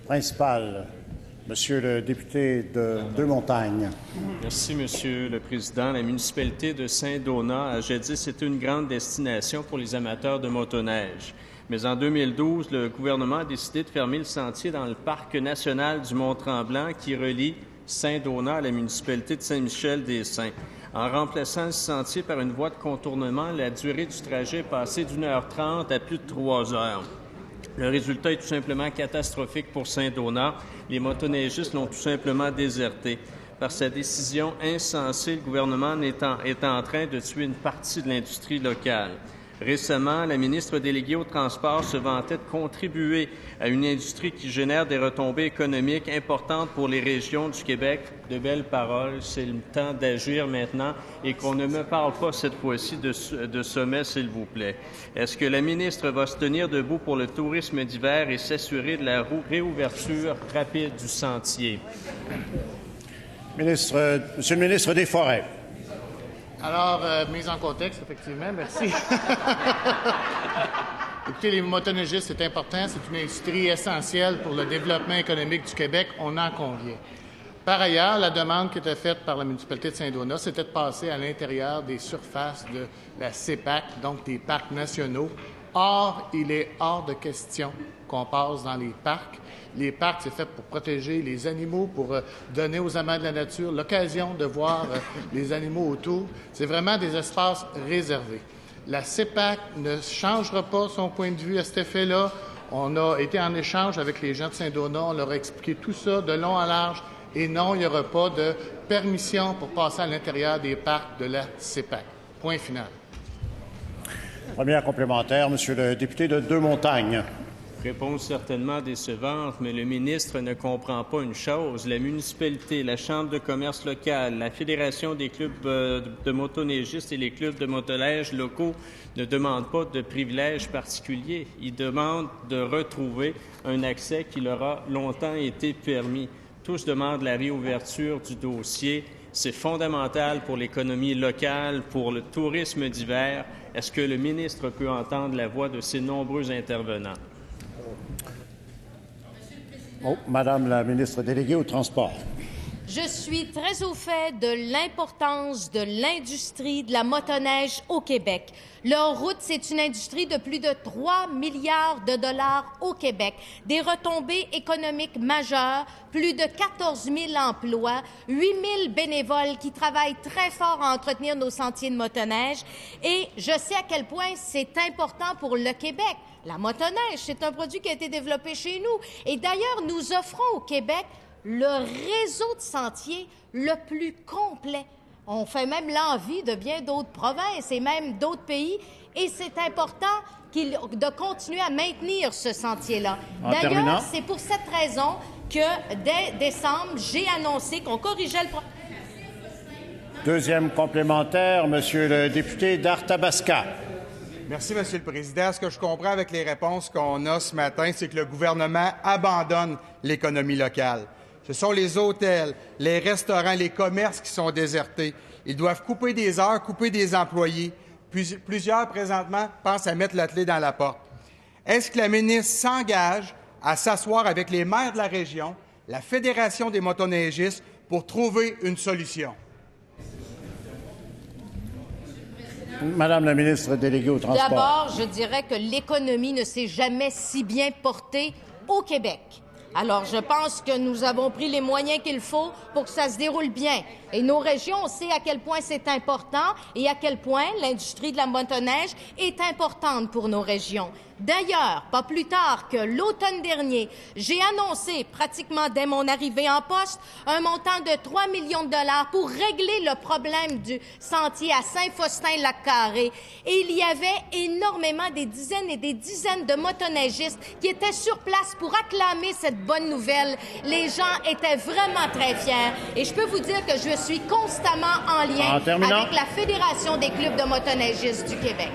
principal. Monsieur le député de Deux-Montagnes. Merci, Monsieur le Président. La municipalité de Saint-Donat a jadis été une grande destination pour les amateurs de motoneige. Mais en 2012, le gouvernement a décidé de fermer le sentier dans le parc national du Mont-Tremblant qui relie Saint-Donat à la municipalité de Saint-Michel-des-Saints. En remplaçant le sentier par une voie de contournement, la durée du trajet est passée d'1h30 à plus de 3 heures. Le résultat est tout simplement catastrophique pour Saint-Donat. Les motoneigistes l'ont tout simplement déserté. Par sa décision insensée, le gouvernement est en train de tuer une partie de l'industrie locale. Récemment, la ministre déléguée au transport se vantait de contribuer à une industrie qui génère des retombées économiques importantes pour les régions du Québec. De belles paroles, c'est le temps d'agir maintenant et qu'on ne me parle pas cette fois-ci de sommet, s'il vous plaît. Est-ce que la ministre va se tenir debout pour le tourisme d'hiver et s'assurer de la réouverture rapide du sentier? Monsieur le ministre des Forêts. Alors, mise en contexte, effectivement, merci. Écoutez, les motoneigistes, c'est important, c'est une industrie essentielle pour le développement économique du Québec, on en convient. Par ailleurs, la demande qui était faite par la municipalité de Saint-Donat, c'était de passer à l'intérieur des surfaces de la CEPAC, donc des parcs nationaux. Or, il est hors de question qu'on passe dans les parcs. Les parcs, c'est fait pour protéger les animaux, pour donner aux amants de la nature l'occasion de voir les animaux autour. C'est vraiment des espaces réservés. La CEPAC ne changera pas son point de vue à cet effet-là. On a été en échange avec les gens de Saint-Donat. On leur a expliqué tout ça de long en large. Et non, il n'y aura pas de permission pour passer à l'intérieur des parcs de la CEPAC. Point final. Première complémentaire, Monsieur le député de Deux-Montagnes. Réponse certainement décevante, mais le ministre ne comprend pas une chose. La municipalité, la Chambre de commerce locale, la Fédération des clubs de motoneigistes et les clubs de motoneige locaux ne demandent pas de privilèges particuliers. Ils demandent de retrouver un accès qui leur a longtemps été permis. Tous demandent la réouverture du dossier. C'est fondamental pour l'économie locale, pour le tourisme d'hiver. Est-ce que le ministre peut entendre la voix de ces nombreux intervenants? Madame la ministre déléguée au transport. Je suis très au fait de l'importance de l'industrie de la motoneige au Québec. Leur route, c'est une industrie de plus de 3 milliards de dollars au Québec. Des retombées économiques majeures, plus de 14 000 emplois, 8 000 bénévoles qui travaillent très fort à entretenir nos sentiers de motoneige. Et je sais à quel point c'est important pour le Québec. La motoneige, c'est un produit qui a été développé chez nous. Et d'ailleurs, nous offrons au Québec le réseau de sentiers le plus complet. On fait même l'envie de bien d'autres provinces et même d'autres pays. Et c'est important de continuer à maintenir ce sentier-là. D'ailleurs, c'est pour cette raison que, dès décembre, j'ai annoncé qu'on corrigeait le problème. Deuxième complémentaire, Monsieur le député d'Arthabasca. Merci, Monsieur le Président. Ce que je comprends avec les réponses qu'on a ce matin, c'est que le gouvernement abandonne l'économie locale. Ce sont les hôtels, les restaurants, les commerces qui sont désertés. Ils doivent couper des heures, couper des employés. Plusieurs, présentement, pensent à mettre la clé dans la porte. Est-ce que la ministre s'engage à s'asseoir avec les maires de la région, la Fédération des motoneigistes, pour trouver une solution? Madame la ministre déléguée au transport. D'abord, je dirais que l'économie ne s'est jamais si bien portée au Québec. Alors, je pense que nous avons pris les moyens qu'il faut pour que ça se déroule bien. Et nos régions, on sait à quel point c'est important et à quel point l'industrie de la motoneige est importante pour nos régions. D'ailleurs, pas plus tard que l'automne dernier, j'ai annoncé, pratiquement dès mon arrivée en poste, un montant de 3 millions de dollars pour régler le problème du sentier à Saint-Faustin-Lac-Carré. Et il y avait énormément, des dizaines et des dizaines de motoneigistes qui étaient sur place pour acclamer cette bonne nouvelle. Les gens étaient vraiment très fiers. Et je peux vous dire que je suis constamment en lien avec la Fédération des clubs de motoneigistes du Québec.